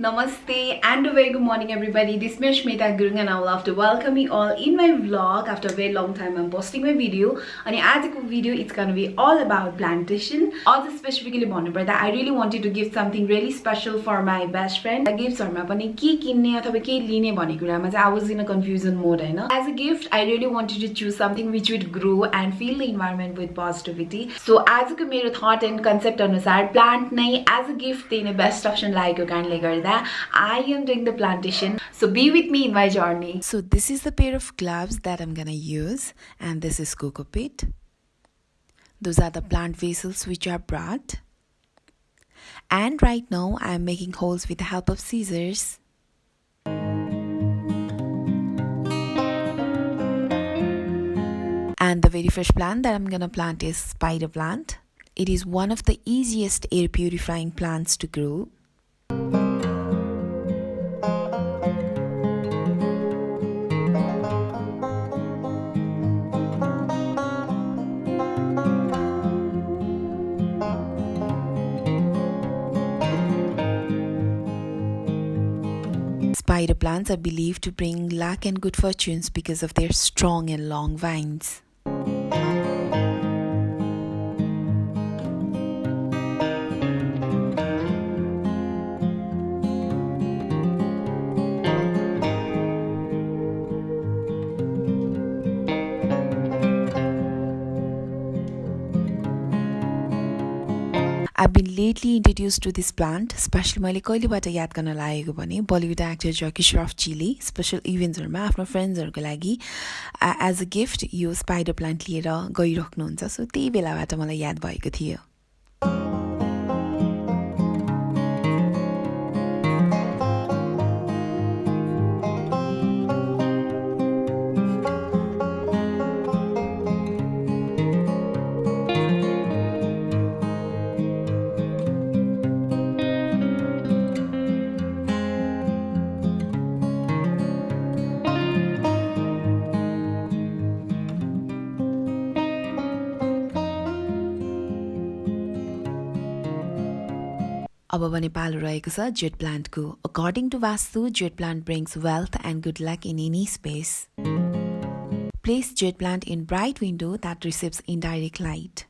Namaste and a very good morning everybody. This is Ashmita and I would love to welcome you all in my vlog. After a very long time I'm posting my video. And today's video it's gonna be all about plantation. Also specifically that I really wanted to give something really special for my best friend. The gifts are I was in a confusion mode. As a gift I really wanted to choose something which would grow and fill the environment with positivity. So as a my thought and concept अनुसार plant as a gift the best option like you can I am doing the plantation, so be with me in my journey. So this is the pair of gloves that I'm gonna use, and this is cocoa pit. Those are the plant vessels which are brought. And right now I'm making holes with the help of scissors. And the very first plant that I'm gonna plant is spider plant. It is one of the easiest air purifying plants to grow. Spider plants are believed to bring luck and good fortunes because of their strong and long vines. I've been lately introduced to this plant, especially मैले कहिलेबाट याद गर्न लागेको भने Bollywood actor Jackie श्रफजीले special इभेन्ट्सहरुमा आफ्नो फ्रेन्ड्सहरुको लागि एज अ गिफ्ट यो स्पाइडर प्लान्ट लिएर गइराख्नुहुन्छ, सो त्यही बेलाबाट मलाई याद भएको थियो. अब भने पालो रहेको छ जेट प्लान्टको. According to Vastu, jet plant brings wealth and good luck in any space. Place jet plant in bright window that receives indirect light.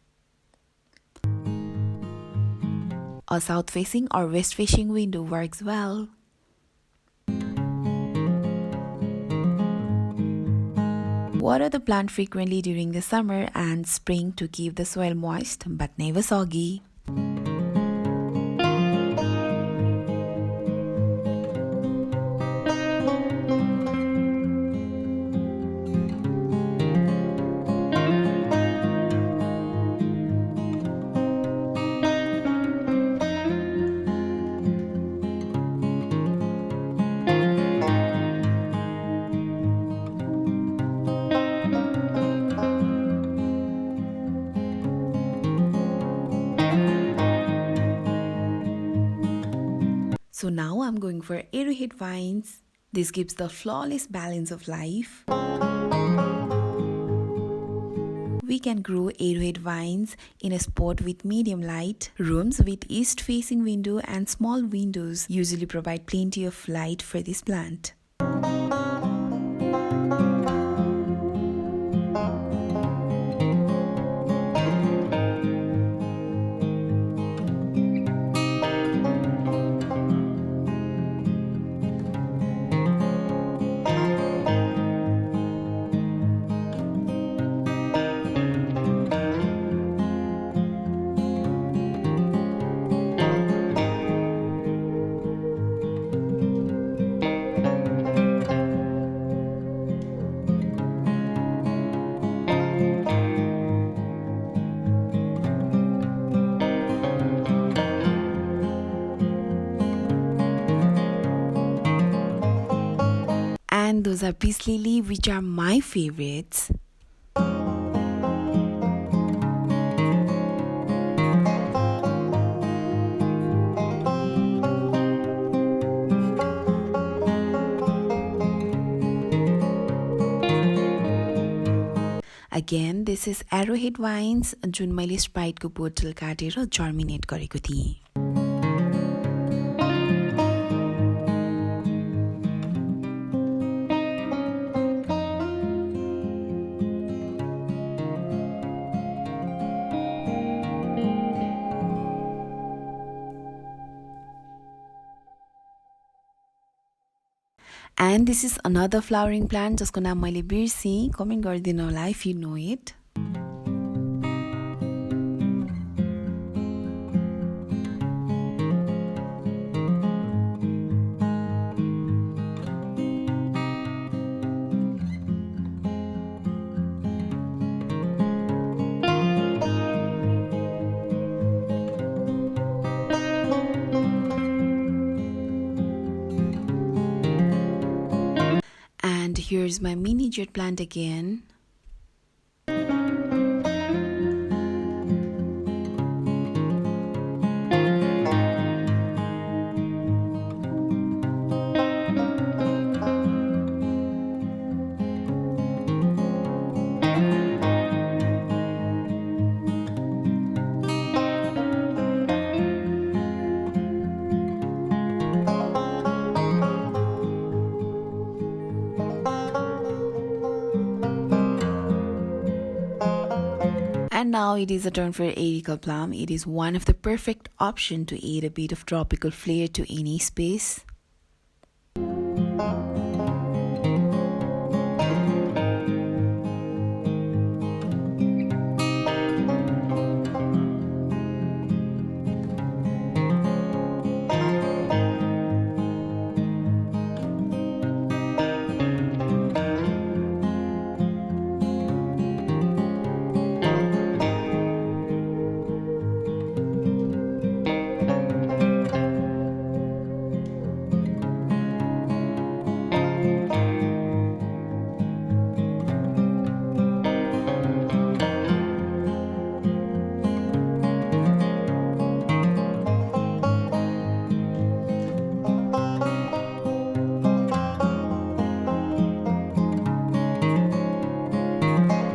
A south-facing or west-facing window works well. Water the plant frequently during the summer and spring to keep the soil moist but never soggy. So now I'm going for arrowhead vines. This gives the flawless balance of life. We can grow arrowhead vines in a spot with medium light. Rooms with east-facing window and small windows usually provide plenty of light for this plant. And those are peace lily, which are my favorites. Again, this is arrowhead vines जुन मैले स्प्राइटको बोतल काटेर germinate गरेको थिएँ. And this is another flowering plant जसको नाम मैले बिर्सेँ. Comment गरिदिनु होला if you know it. And here's my mini jet plant again. And now it is a turn for Erica plum. It is one of the perfect option to add a bit of tropical flair to any space.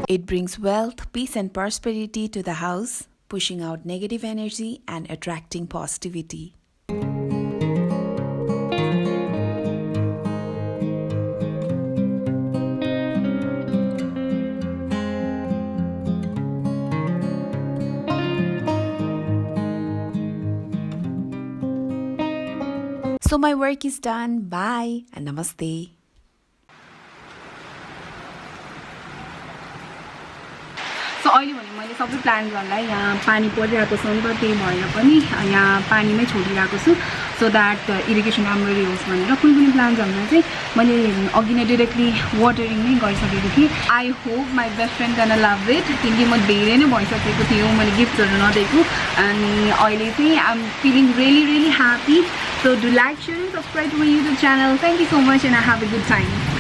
It brings wealth, peace and prosperity to the house, pushing out negative energy and attracting positivity. So my work is done. Bye and namaste. सो अहिले भने मैले सबै प्लान्टहरूलाई यहाँ पानी परिरहेको छ नि त त्यही भएर पनि यहाँ पानीमै छोडिरहेको छु सो द्याट इरिगेसन राम्ररी होस् भनेर कुनै कुनै प्लान्टहरूलाई चाहिँ मैले अघि नै डिरेक्टली वाटरिङ नै गरिसकेको थिएँ I hope my best friend gun love it किनकि म धेरै नै भइसकेको थियो मैले गिफ्टहरू नदिएको अनि अहिले चाहिँ I am feeling really really happy so do like share and subscribe to my YouTube channel thank you so much and I have a good time